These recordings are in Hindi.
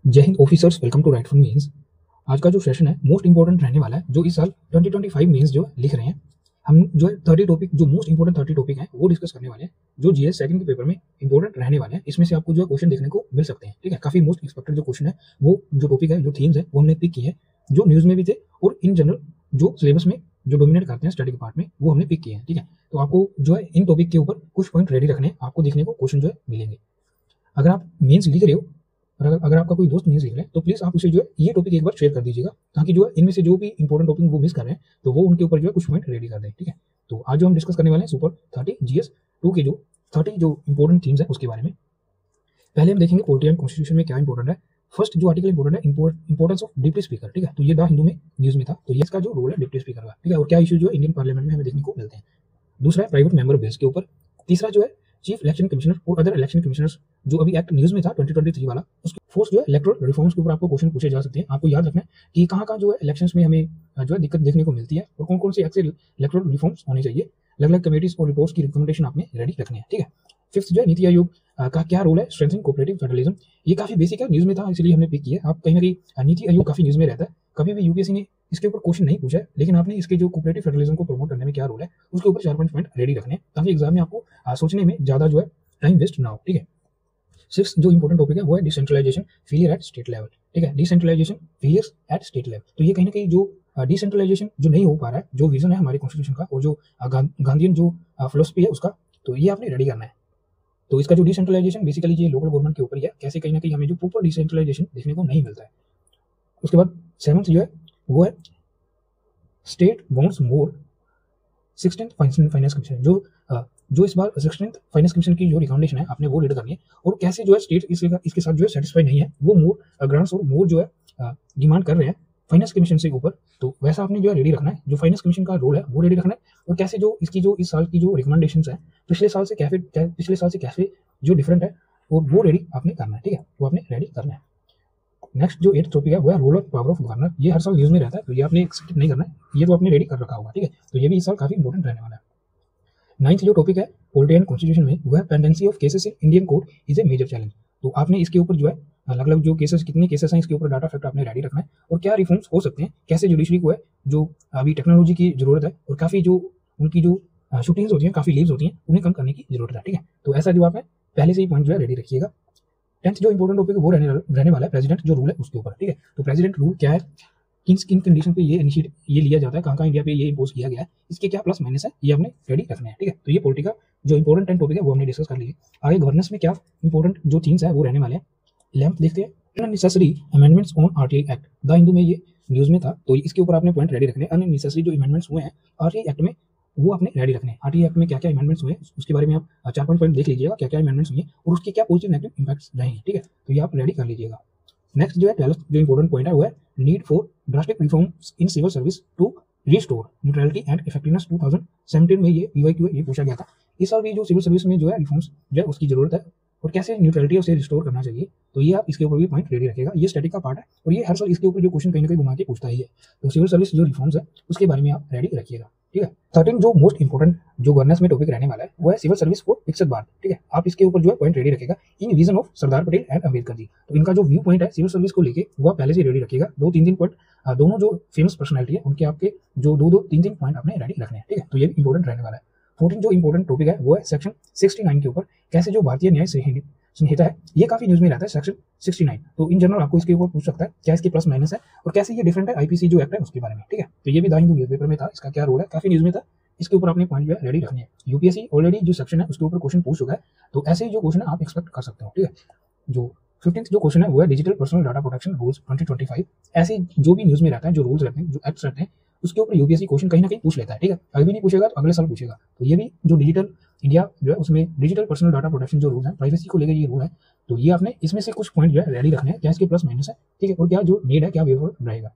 जय हिंद officers, welcome to write for mains. आज का जो सेशन है मोस्ट इंपॉर्टेंट रहने वाला है। जो इस साल 2025 मेंस जो लिख रहे हैं, हम जो है 30 टॉपिक, जो मोस्ट इंपॉर्टेंट 30 टॉपिक हैं वो डिस्कस करने वाले हैं, जो जीएस सेकंड के पेपर में इंपॉर्टेंट रहने वाले हैं। इसमें से आपको जो है क्वेश्चन देखने को मिल सकते हैं। ठीक है, काफी मोस्ट एक्सपेक्टेड जो क्वेश्चन है, वो जो टॉपिक है, जो थीम्स है, वो हमने पिक किए हैं, जो न्यूज में भी थे और इन जनरल जो सिलेबस में जो डोमिनेट करते हैं स्टडी के पार्ट में, वो हमने पिक किए हैं। ठीक है, तो आपको जो है इन टॉपिक के ऊपर कुछ पॉइंट रेडी रखने हैं, आपको देखने को क्वेश्चन जो है मिलेंगे। अगर आप मेंस लिख रहे हो और अगर आपका कोई दोस्त मेंस लिख रहा है, तो प्लीज आप उसे जो है ये टॉपिक एक बार शेयर कर दीजिएगा, ताकि जो है इनमें से जो भी इंपॉर्टेंट टॉपिक वो मिस कर रहे हैं, तो वो उनके ऊपर जो है कुछ पॉइंट रेडी कर दें। ठीक है, तो आज जो हम डिस्कस करने वाले हैं सुपर 30 जीएस 2 के जो 30 जो इंपॉर्टेंट थीम्स है उसके बारे में। पहले हम देखेंगे पॉलिटी एंड कॉन्स्टिट्यूशन में क्या इंपॉर्टेंट है। फर्स्ट जो आर्टिकल इंपॉर्टेंट है, इंपॉर्टेंस ऑफ डिप्टी स्पीकर। ठीक है, तो ये द हिंदू में न्यूज में था, तो ये इसका जो रोल है डिप्टी स्पीकर का। ठीक है, और क्या इशू जो है इंडियन पार्लियामेंट में हमें देखने को मिलते हैं। दूसरा है प्राइवेट मेंबर बिल्स के ऊपर। तीसरा जो है चीफ इलेक्शन कमिश्नर और अदर इलेक्शन कमिश्नर्स, जो अभी एक्ट न्यूज में था 2023 वाला, उसके फोर्थ जो है इलेक्टोरल रिफॉर्म्स के ऊपर आपको क्वेश्चन पूछे जा सकते हैं। आपको याद रखना है कि कहाँ जो है इलेक्शंस में हमें जो है दिक्कत देखने को मिलती है और कौन कौन से ऐसे इलेक्टोरल रिफॉर्म्स होने चाहिए। अलग अलग कमेटीज और रिपोर्ट्स की रिकमेंडेशन आपने रेडी रखनी है। ठीक है, फिफ्थ जो है नीति आयोग का क्या रोल है, स्ट्रेंथनिंग कोऑपरेटिव फेडरलिज्म। ये काफी बेसिक है, न्यूज में था इसलिए हमने पिक किया। आप कहीं ना कहीं नीति आयोग काफी न्यूज में रहता है, कभी भी यूपीएससी ने इसके ऊपर क्वेश्चन नहीं पूछा है, लेकिन आपने इसके जो कोऑपरेटिव फेडरलिज्म को प्रमोट करने में क्या रोल है उसके ऊपर 4-5 पॉइंट रेडी रखने हैं, ताकि एग्जाम में आपको सोचने में ज्यादा जो है टाइम वेस्ट ना हो। ठीक है, सिक्स जो इंपॉर्टेंट टॉपिक है वो है decentralization failure at state level. ठीक है, decentralization failures at state level. तो ये कहीं ना कहीं जो डिसेंट्रलाइजेशन जो नहीं हो पा रहा है, जो विजन है हमारे कॉन्स्टिट्यूशन का और जो गांधीयन जो फिलोसफी है उसका, तो ये आपने रेडी करना है। तो इसका जो डिसेंट्रलाइजेशन बेसिकली ये लोकल गवर्नमेंट के ऊपर ही है, कैसे कहीं ना कहीं हमें जो प्रॉपर डिसेंट्रलाइजेशन देखने को नहीं मिलता है। उसके बाद सेवंथ जो है वो है स्टेट वांट्स मोर 16th फाइनेंस कमीशन। जो इस बार 16th फाइनेंस कमीशन की जो रिकमेंडेशन है आपने वो रीड करनी है, और कैसे जो है स्टेट इसके साथ जो है सेटिस्फाई नहीं है, वो मोर ग्रांट्स और मोर जो है डिमांड कर रहे हैं फाइनेंस कमीशन से ऊपर। तो वैसा आपने जो है रेडी रखना है, जो फाइनेंस कमीशन का रोल है वो रेडी रखना है, और कैसे जो इसकी जो इस साल की जो रिकमेंडेशन है पिछले साल से कैसे जो डिफरेंट है, और वो रेडी आपने करना है। ठीक है, वो आपने रेडी करना है। नेक्स्ट जो 8th टॉपिक है वो है role of power of governor. ये हर साल न्यूज में रहता है, तो ये आपने स्किप नहीं करना है, ये तो आपने रेडी कर रखा होगा। ठीक है, तो ये भी इस साल काफी इंपॉर्टेंट रहने वाला है। 9th जो टॉपिक है पॉलिटी एंड कॉन्स्टिट्यूशन में, वो है pendency of cases in Indian court is a major challenge. तो आपने इसके ऊपर जो है अलग अलग जो केसेस, कितने केसेस हैं, इसके ऊपर डाटा फैक्ट आपने रेडी रखना है, और क्या रिफॉर्म्स हो सकते हैं, कैसे जुडिशरी को है जो अभी टेक्नोलॉजी की जरूरत है, और काफी जो उनकी जो शूटिंग्स होती हैं, काफी लीव्स होती हैं, उन्हें कम करने की जरूरत है। ठीक है, तो ऐसा जो आपने पहले से ही पॉइंट जो है रेडी रखिएगा। 10th जो इंपॉर्टेंट टॉपिक है वो रहने वाला है प्रेसिडेंट जो रूल है उसके ऊपर। ठीक है, तो प्रेसिडेंट रूल क्या है, किन किन कंडीशन पे ये लिया जाता है, कहाँ इंडिया पे ये इंपोज किया गया है, इसके क्या प्लस माइनस है, ये हमने रेडी रखना है। ठीक है, तो ये पॉलिटी का जो इंपॉर्टेंट 10 टॉपिक है वो हमने डिस्कस कर लिए। आगे गवर्नेंस में क्या इंपॉर्टेंट जो थीम्स है वो रहने वाले हैं। 11th देखते हैं unnecessary amendments on RTI act. The Hindu में ये न्यूज में था, तो इसके ऊपर आपने पॉइंट रेडी रखने हैं। अननेसेसरी जो अमेंडमेंट्स हुए हैं आरटीआई एक्ट में, वो आपने रेडी रखने हैं। आरटीआई एक्ट में क्या क्या अमेंडमेंट्स हुए हैं उसके बारे में आप 4-5 पॉइंट देख लीजिएगा, क्या क्या अमेंडमेंट्स हुए हैं और उसके क्या पॉजिटिव नेगेटिव इंपैक्ट्स रहे हैं। ठीक है, तो ये आप रेडी कर लीजिएगा। नेक्स्ट जो है 12th जो इंपॉर्टेंट पॉइंट है वो है need for drastic reforms in civil service to restore neutrality and effectiveness. 2017 में ये पीवाईक्यू ये पूछा गया था। इस साल भी जो सिविल सर्विस में जो है रिफॉर्म्स जो है उसकी जरूरत है, और कैसे न्यूट्रलिटी उसे रिस्टोर करना चाहिए, तो ये आप इसके ऊपर भी पॉइंट रेडी रखेगा। ये स्टैटिक का पार्ट है, और ये हर साल इसके ऊपर जो क्वेश्चन कहीं ना कहीं घुमा के पूछता ही है। तो सिविल सर्विस जो रिफॉर्म्स है उसके बारे में आप रेडी रखिएगा। ठीक है, 13 जो मोस्ट इंपॉर्टेंट जो गवर्नेंस में टॉपिक रहने वाला है वो है सिविल सर्विस फॉर फिक्स्ड बार। ठीक है, आप इसके ऊपर जो है पॉइंट रेडी रखेगा in vision of Sardar Patel and Ambedkar ji. तो इनका जो व्यू पॉइंट है सिविल सर्विस को लेके वो आप पहले से रेडी रखिएगा। 2-3 पॉइंट दोनों जो फेमस पर्सनैलिटी है उनके आपके जो 2-3 पॉइंट आपने रेडी रखने हैं। ठीक है, तो ये भी इंपॉर्टेंट रहने वाला है। 14 जो इंपॉर्टेंट टॉपिक है वो है सेक्शन 69 के ऊपर, कैसे जो भारतीय न्याय संहिता है ये काफी न्यूज में रहता है सेक्शन 69। तो इन जनरल आपको इसके ऊपर पूछ सकता है क्या इसके प्लस माइनस है, और कैसे ये डिफरेंट है आईपीसी जो एक्ट है उसके बारे में। ठीक है, तो ये भी द हिंदू न्यूज़पेपर में था, इसका क्या रोल है, काफी न्यूज में था, इसके ऊपर आपने पॉइंट जो है रेडी रखनी है। यूपीएससी ऑलरेडी जो सेक्शन है उसके ऊपर क्वेश्चन पूछ चुका है, तो ऐसे ही जो क्वेश्चन है आप एक्सपेक्ट कर सकते हो। ठीक है, जो 15th जो क्वेश्चन है वो है digital personal data protection rules 2025। ऐसे जो भी न्यूज में रहता है, जो रूल्स रहते हैं, जो एक्ट्स रहते हैं, उसके ऊपर यूपीएससी क्वेश्चन कहीं ना कहीं पूछ लेता है। ठीक है, अभी नहीं पूछेगा तो अगले साल पूछेगा। तो ये भी जो डिजिटल इंडिया जो है उसमें डिजिटल पर्सनल डाटा प्रोटेक्शन जो रूल है, प्राइवेसी को लेकर ये रूल है, तो ये आपने इसमें से कुछ पॉइंट जो है रेडी रखने हैं, क्या इसके प्लस माइनस है। ठीक है, और क्या जो नीड है, क्या वेवर रहेगा।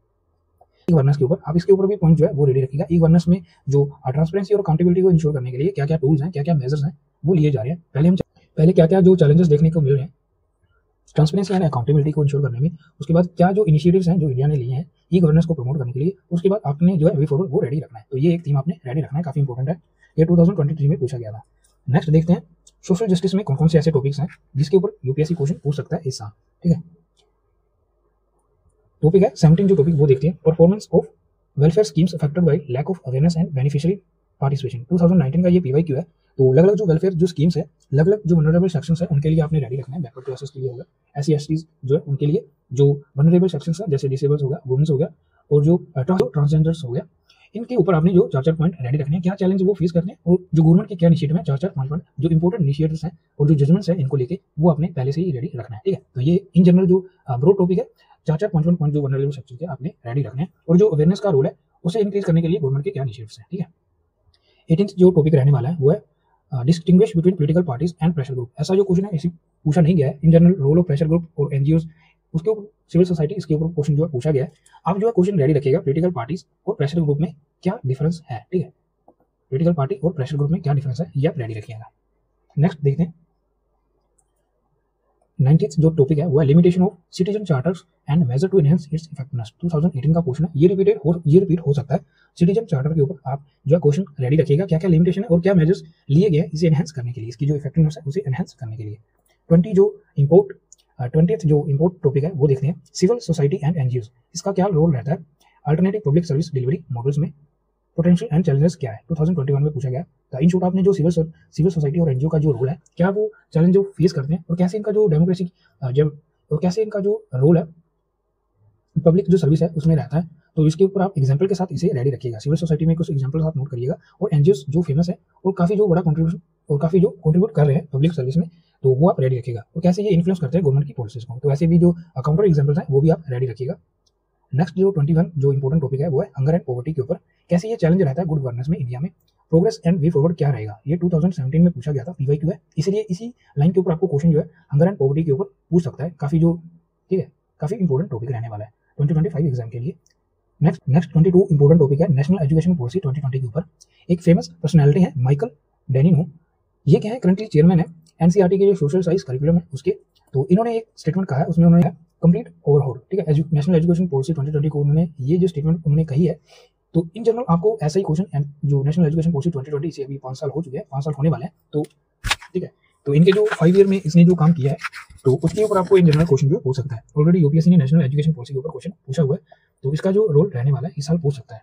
ई गवर्नेंस के ऊपर आप इसके ऊपर भी पॉइंट जो है वो रेडी रखिएगा। ई गवर्नेंस में जो ट्रांसपेरेंसी और अकाउंटेबिलिटी को इंश्योर करने के लिए क्या क्या टूल्स हैं, क्या क्या मेजर्स हैं वो लिए जा रहे हैं। पहले क्या क्या जो चैलेंजेस देखने को मिल रहे हैं ट्रांसपेरेंसी एंड अकाउंटेबिलिटी को इंश्योर करने में, उसके बाद क्या जो इनिशिएटिव्स हैं जो इंडिया ने लिए हैं ई गवर्नेंस को प्रमोट करने के लिए, उसके बाद आपने जो है वे फॉरवर्ड वो रेडी रखना है। तो ये एक थीम आपने रेडी रखना है, काफी इंपॉर्टेंट है, ये 2023 में पूछा गया था। नेक्स्ट देखते हैं सोशल जस्टिस में कौन कौन से ऐसे टॉपिक्स हैं जिसके ऊपर यूपीएससी क्वेश्चन पूछ सकता है इस साल। ठीक है, टॉपिक है 17 जो टॉपिक वो देखते हैं, performance of welfare schemes affected by lack of awareness and beneficiary participation. 2019 का ये पीवाईक्यू है। तो अलग अलग जो वेलफेयर जो स्कीम्स है, अलग अलग जो वनरेबल सेक्शंस है उनके लिए आपने रेडी रखना है। बैकवर्ड क्लासेस के लिए होगा, SC/STs जो है उनके लिए, जो वनरेबल सेक्शंस है जैसे डिसेबल्स हो गया, वुमेन्स हो गया, और जो ट्रांसजेंडर्स हो गया, इनके ऊपर आपने जो 4-4 पॉइंट रेडी रखने हैं, क्या चैलेंज वो फेस करते हैं और जो गवर्नमेंट के क्या इनिशिएटिव है, 4-4 पॉइंट जो इंपॉर्टेंट इनिशिएटिव्स हैं और जो जजमेंट्स है इनको लेके वो आपने पहले से ही रेडी रखना है। ठीक है, तो ये इन जनरल जो ब्रॉड टॉपिक है, 4-4 पॉइंट जो वनरेबल सेक्शन के आपने रेडी रखने हैं, और जो अवेयरनेस का रोल है उसे इंक्रीज करने के लिए गवर्नमेंट के क्या इनिशिएटिव्स हैं। ठीक है, 18th जो टॉपिक रहने वाला है वो है distinguish between political parties and pressure group. ऐसा जो क्वेश्चन है इसी पूछा नहीं गया है। In general role of pressure group और एनजीओ, उसके ऊपर सिविल सोसाइटी, इसके ऊपर क्वेश्चन जो है पूछा गया है। आप जो है क्वेश्चन रेडी रखिएगा, पॉलिटिकल पार्टीज और प्रेशर ग्रुप में क्या डिफरेंस है। ठीक है, पॉलिटिकल पार्टी और प्रेशर ग्रुप में क्या डिफरेंस है ये आप रेडी रखिएगा। नेक्स्ट देखते हैं 19th जो टॉपिक है वो है limitation of citizen charters and measure to enhance its effectiveness. 2018 का क्वेश्चन है, ये रिपीट हो सकता है। सिटीजन चार्टर के ऊपर आप जो है क्वेश्चन रेडी रखिएगा, क्या क्या लिमिटेशन है और क्या मेजर्स लिए गए इसे एनहांस करने के लिए, इसकी जो इफेक्टिवनेस है उसे एनहांस करने के लिए। 20th जो इंपोर्ट टॉपिक है वो देखते हैं सिविल सोसाइटी एंड एनजीओ, इसका क्या रोल रहता है alternative public service delivery models में, पोटेंशियल एंड चैलेंजेस क्या है। 2021 में पूछा गया था। इन शॉर्ट आपने जो सिविल सोसाइटी और एनजीओ का जो रोल है, क्या वो चैलेंज जो फेस करते हैं और कैसे इनका जो डेमोक्रेसी जब और कैसे इनका जो रोल है पब्लिक जो सर्विस है उसमें रहता है, तो इसके ऊपर आप एग्जांपल के साथ इसे रेडी रखिएगा। सिविल सोसाइटी में कुछ एग्जांपल आप नोट करिएगा, और एनजीओ जो फेमस है और काफी जो बड़ा कंट्रीब्यूशन और काफी जो कंट्रीब्यूट कर रहे हैं पब्लिक सर्विस में, तो वो आप रेडी रखिएगा, और कैसे ये इन्फ्लुएंस करते हैं गवर्नमेंट की पॉलिसीज को। तो ऐसे भी जो काउंटर एग्जांपल्स हैं वो भी आप रेडी रखिएगा। नेक्स्ट जो 21 जो इंपॉर्टेंट टॉपिक है वो है हंगर एंड पॉवर्टी के ऊपर, कैसे ये चैलेंज रहता है गुड गवर्नेंस में इंडिया में, प्रोग्रेस एंड वे फॉरवर्ड क्या रहेगा। ये 2017 में पूछा गया था, पीवाईक्यू है, इसलिए इसी लाइन के ऊपर आपको क्वेश्चन जो है हंगर एंड पॉवर्टी के ऊपर पूछ सकता है। काफी जो ठीक है काफी इंपॉर्टेंट टॉपिक रहने वाला है 2025 एग्जाम के लिए। नेक्स्ट 22 इंपॉर्टेंट टॉपिक है नेशनल एजुकेशन पॉलिसी 2020 के ऊपर। एक फेमस पर्सनैलिटी है माइकल डेनिनो, ये क्या है करंटली चेयरमैन है एनसीईआरटी के जो सोशल साइंस करिकुलम है उसके। तो इन्होंने एक स्टेटमेंट कहा है, उसमें उन्होंने कंप्लीट ओवरहॉल, ठीक है, नेशनल एजुकेशन पॉलिसी 2020 को उन्होंने ये जो स्टेटमेंट उन्होंने कही है। तो इन जनरल आपको ऐसा ही क्वेश्चन जो नेशनल एजुकेशन पॉलिसी 2020 से अभी 5 साल हो चुके हैं, 5 साल होने वाले हैं, तो ठीक है, तो इनके जो 5 ईयर में इसने जो काम किया है तो उसके ऊपर आपको इन जनरल क्वेश्चन जो हो सकता है। ऑलरेडी यूपीएससी ने नेशनल एजुकेशन पॉलिसी के ऊपर क्वेश्चन पूछा हुआ है, तो इसका जो रोल रहने वाला है इस साल पूछ सकता है।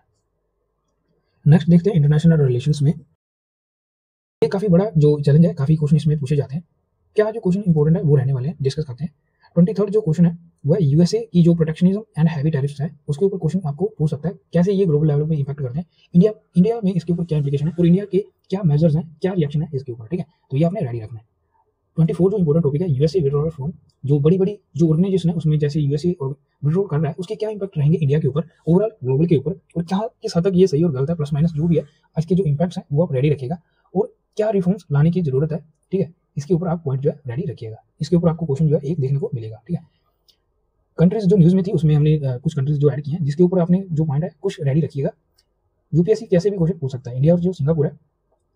नेक्स्ट देखते हैं इंटरनेशनल रिलेशंस में, ये काफी बड़ा जो चैलेंज है, काफी क्वेश्चन इसमें पूछे जाते हैं। क्या जो क्वेश्चन इंपॉर्टेंट है वो रहने वाले हैं, डिस्कस करते हैं। 23rd जो क्वेश्चन है वह यूएसए की जो प्रोटेक्शनिज्म एंड हैवी टैरिफ्स है उसके ऊपर क्वेश्चन आपको पूछ सकता है, कैसे ये ग्लोबल लेवल में इंपैक्ट करते हैं, इंडिया में इसके ऊपर क्या इंप्लीकेशन है और इंडिया के क्या मेजर्स हैं, क्या रिएक्शन है इसके ऊपर। ठीक है, तो ये आपने रेडी रखना है। 24 जो इंपॉर्टेंट टॉपिक है यूएसए विड्रॉल फ्रॉम, जो बड़ी जो ऑर्गेनाइजेशन है उसमें जैसे यूएसए और विड्रॉल कर रहा है उसके क्या इंपैक्ट रहेंगे इंडिया के ऊपर, ओवरऑल ग्लोबल के ऊपर, और क्या किस हद तक ये सही और गलत है, प्लस माइनस जो भी है आज के जो इंपैक्ट्स हैं वो आप रेडी रखिएगा, और क्या रिफॉर्म्स लाने की जरूरत है। ठीक है, इसके ऊपर आप पॉइंट जो है रेडी रखिएगा। इसके ऊपर आपको क्वेश्चन जो है एक देखने को मिलेगा। ठीक है, कंट्रीज जो न्यूज में थी उसमें हमने कुछ कंट्रीज जो ऐड की हैं, जिसके ऊपर आपने जो पॉइंट है कुछ रेडी रखिएगा। यूपीएससी कैसे भी क्वेश्चन पूछ सकता है। इंडिया और जो सिंगापुर है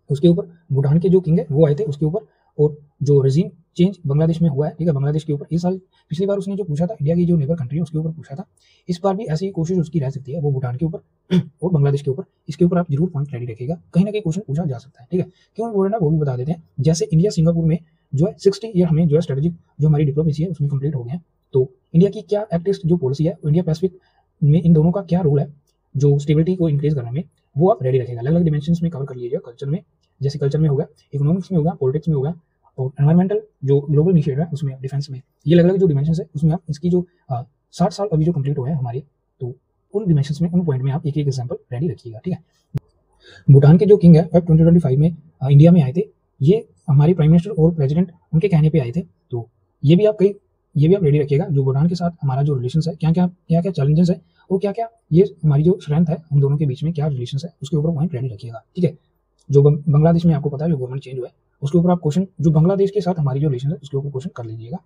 उसके ऊपर, भूटान के जो किंग है वो आए थे उसके ऊपर, और जो रेजिम चेंज बांग्लादेश में हुआ है, ठीक है, बांग्लादेश के ऊपर इस साल, पिछली बार उसने जो पूछा था इंडिया की जो नेबर कंट्री है उसके ऊपर पूछा था, इस बार भी ऐसी कोशिश उसकी रह सकती है, वो भूटान के ऊपर और बांग्लादेश के ऊपर। इसके ऊपर आप जरूर पॉइंट रेडी रखिएगा, कहीं ना कहीं क्वेश्चन पूछा जा सकता है। ठीक है, क्यों इंपॉर्टेंट है वो भी बता देते हैं। जैसे इंडिया सिंगापुर में जो है 60 ईयर हमें जो है स्ट्रेटेजिक जो हमारी डिप्लोमेसी है उसमें कंप्लीट हो गए हैं, तो इंडिया की क्या एक्ट ईस्ट जो पॉलिसी है, इंडिया पैसिफिक में इन दोनों का क्या रोल है जो स्टेबिलिटी को इंक्रीज करने में, वो आप रेडी रखेगा। अलग अलग डिमेंशंस में कवर कर लीजिएगा, कल्चर में, जैसे कल्चर में होगा, इकोनॉमिक्स में होगा, पॉलिटिक्स में होगा, और एनवायरमेंटल जो ग्लोबल इनिशिएटिव है उसमें, डिफेंस में, ये अलग अलग जो डिमेंशंस है उसमें आप इसकी जो 60 साल अभी जो कंप्लीट हुए हैं हमारे, तो उन डिमेंशंस में, उन पॉइंट में आप एक एक एग्जांपल रेडी रखिएगा। ठीक है, भूटान के जो किंग है 2025 में इंडिया में आए थे, ये हमारे प्राइम मिनिस्टर और प्रेसिडेंट उनके कहने पे आए थे, तो ये भी आप रेडी रखिएगा। जो भूटान के साथ हमारा जो रिलेशन है, क्या क्या चैलेंजेस है और क्या क्या ये हमारी जो स्ट्रेंथ है हम दोनों के बीच में क्या रिलेशन है, उसके ऊपर पॉइंट रेडी रखिएगा। ठीक है, जो बांग्लादेश में आपको पता है जो गवर्नमेंट चेंज हुआ है उसके ऊपर आप क्वेश्चन, जो बांग्लादेश के साथ हमारी जो रिलेशन है उसके ऊपर क्वेश्चन कर लीजिएगा।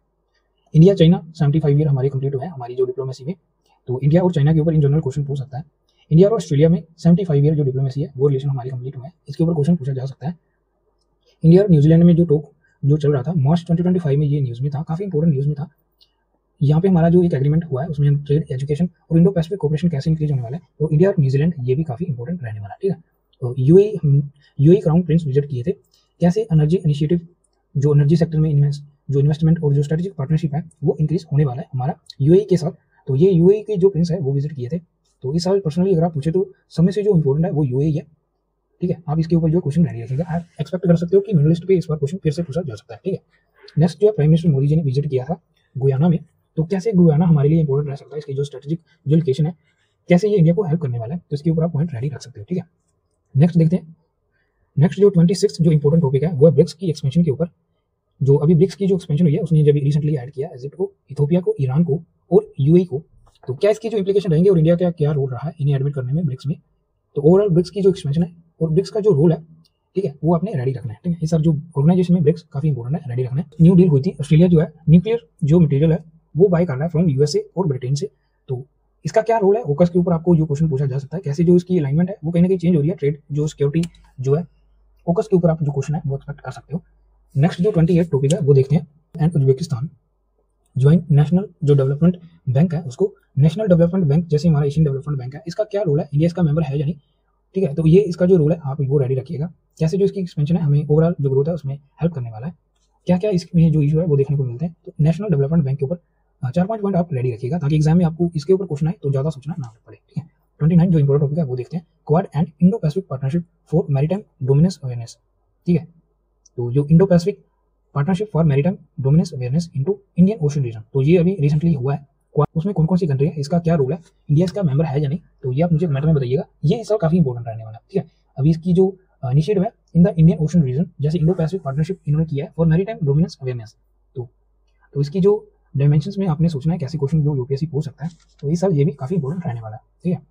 इंडिया चाइना 75 ईयर हमारे कंप्लीट हुए हैं हमारी जो डिप्लोमेसी में, तो इंडिया और चाइना के ऊपर इन जनरल क्वेश्चन पूछ सकता है। इंडिया और ऑस्ट्रेलिया में 75 ईयर जो डिप्लोमेसी है वो रिलेशन हमारी कंप्लीट हुए हैं, इसके ऊपर क्वेश्चन पूछा जा सकता है। इंडिया और न्यूजीलैंड में जो टॉक जो चल रहा था मार्च 2025 में, ये न्यूज में था, काफी इंपॉर्टेंट न्यूज में था। यहाँ पे हमारा जो एक एग्रीमेंट हुआ है उसमें ट्रेड, एजुकेशन और इंडो पैसिफिक कोऑपरेशन कैसे इंक्रीज होने वाला है, तो इंडिया और न्यूजीलैंड ये भी काफी इंपॉर्टेंट रहने वाला है। ठीक है, तो यूएई क्राउन प्रिंस विजिट किए थे, कैसे एनर्जी इनिशिएटिव, जो एनर्जी सेक्टर में इन्वेस्टमेंट और जो स्ट्रेटेजिक पार्टनरशिप है वो इंक्रीज होने वाला है हमारा यूएई के साथ तो ये यूएई के जो प्रिंस है वो विजिट किए थे। तो इस साल पर्सनली अगर आप पूछे तो सब में से जो इंपॉर्टेंट है वो यूएई है। ठीक है, आप इसके ऊपर जो क्वेश्चन रेडी रखिएगा, आप एक्सपेक्ट कर सकते हो कि मिडिल ईस्ट पे इस बार क्वेश्चन फिर से पूछा जा सकता है। ठीक है, नेक्स्ट जो है प्राइम मिनिस्टर मोदी जी ने विजिट किया था गुयाना में। तो कैसे गुयाना हमारे लिए इंपॉर्टेंट रह सकता है, इसकी जो स्ट्रेटेजिक जो लोकेशन है, कैसे ये इंडिया को हेल्प करने वाला है, तो इसके ऊपर आप पॉइंट रेडी रख सकते हो। ठीक है, नेक्स्ट देखते हैं। नेक्स्ट जो 26 जो इंपॉर्टेंट टॉपिक है वो है ब्रिक्स की एक्सपेंशन के ऊपर। जो अभी ब्रिक्स की जो एक्सपेंशन हुई है उसने जब रिसेंटली ऐड किया इजिप्ट को, इथोपिया को, ईरान को और यूएई को। तो क्या इसकी जो इम्प्लीकेशन रहेंगे और इंडिया का क्या रोल रहा है इन्हें एडमिट करने में ब्रिक्स में। तो ओवरऑल ब्रिक्स की जो एक्सपेंशन है और ब्रिक्स का जो रोल है, ठीक है, वो आपने रेडी रखना है। ठीक है, इस साल जो ऑर्गेनाइजेशन में ब्रिक्स काफी इंपॉर्टेंट है, रेडी रखना है। न्यू डील हुई थी, ऑस्ट्रेलिया जो है न्यूक्लियर जो मटेरियल है वो बाय कर रहा है फ्रॉम यूएसए और ब्रिटेन से। तो इसका क्या रोल है, ओकस के ऊपर आपको जो क्वेश्चन पूछा जा सकता है, कैसे जो इसकी अलाइनमेंट है वो कहीं ना कहीं चेंज हो रही है, ट्रेड जो सिक्योरिटी जो है, ओकस के ऊपर आप जो क्वेश्चन है वो एक्सपेक्ट कर सकते हो। नेक्स्ट जो 28 टॉपिक है वो देखते हैं। एंड उज्बेकिस्तान ज्वाइंट नेशनल जो डेवलपमेंट बैंक है उसको नेशनल डेवलपमेंट बैंक जैसे हमारा एशियन डेवलपमेंट बैंक है, इसका क्या रोल है, इंडिया इसका मेंबर है या नहीं। ठीक है, तो ये इसका जो रोल है आप वो रेडी रखिएगा, कैसे जो इसकी एक्सपेंशन है हमें ओवरऑल जो ग्रोथ है उसमें हेल्प करने वाला है, क्या क्या इसमें जो इशू है वो देखने को मिलते हैं। तो नेशनल डेवलपमेंट बैंक के ऊपर 4-5 पॉइंट आप रेडी रखिएगा ताकि एग्जाम में आपको इसके ऊपर क्वेश्चन आए तो ज्यादा सोचना ना पड़े। ठीक है, 29 जो इंपॉर्टेंट टॉपिक है वो देखते हैं। Quad and Indo Pacific partnership for maritime dominance awareness. ठीक है, तो जो Indo Pacific partnership for maritime dominance awareness into Indian ocean region, तो ये अभी रिसेंटली हुआ है। उसमें कौन कौन सी कंट्री है, इसका क्या रोल है, इंडिया इसका मेंबर है या नहीं, तो ये आप मुझे कमेंट में बताइएगा। ये इस साल काफी इंपॉर्टेंट रहने वाला है। ठीक है, अभी इसकी जो इनिशिएटिव है in the Indian ocean region, जैसे इंडो पैसिफिक पार्टनरशिप इन्होंने किया है फॉर मैरीटाइम डोमिनेंस अवेयरनेस। तो इसकी जो डायमेंशंस में आपने सोचना है कैसे क्वेश्चन जो यूपीएससी पूछ सकता है, तो इस साल ये भी काफी इंपॉर्टेंट रहने वाला है। ठीक है,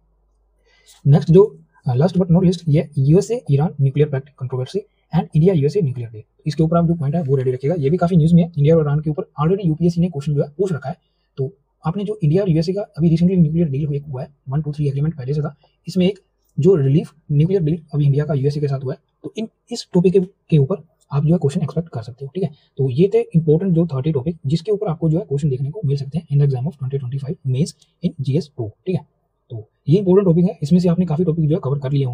नेक्स्ट जो लास्ट बट नॉट लिस्ट, ये USA Iran nuclear pact controversy and India USA nuclear deal, इसके ऊपर आप जो पॉइंट है वो रेडी रखिएगा। ये भी काफी न्यूज में है, इंडिया और ईरान के ऊपर ऑलरेडी यूपीएससी ने क्वेश्चन जो है पूछ रखा है। तो आपने जो इंडिया और यूएसए का अभी रिसेंटली न्यूक्लियर डील हुआ है, 1, 2, 3 एग्रीमेंट पहले से था, इसमें एक जो रिलीफ न्यूक्लियर डील अभी इंडिया का यूएसए के साथ हुआ है, तो इस टॉपिक के ऊपर आप जो है क्वेश्चन एक्सपेक्ट कर सकते हो। ठीक है, तो ये थे इंपॉर्टेंट जो 30 टॉपिक जिसके ऊपर आपको जो है क्वेश्चन देखने को मिल सकते हैं in the exam of 2025 mains in GS 2। ठीक है, तो ये इंपॉर्टेंट टॉपिक है, इसमें से आपने काफी टॉपिक जो है कवर कर लिए होंगे।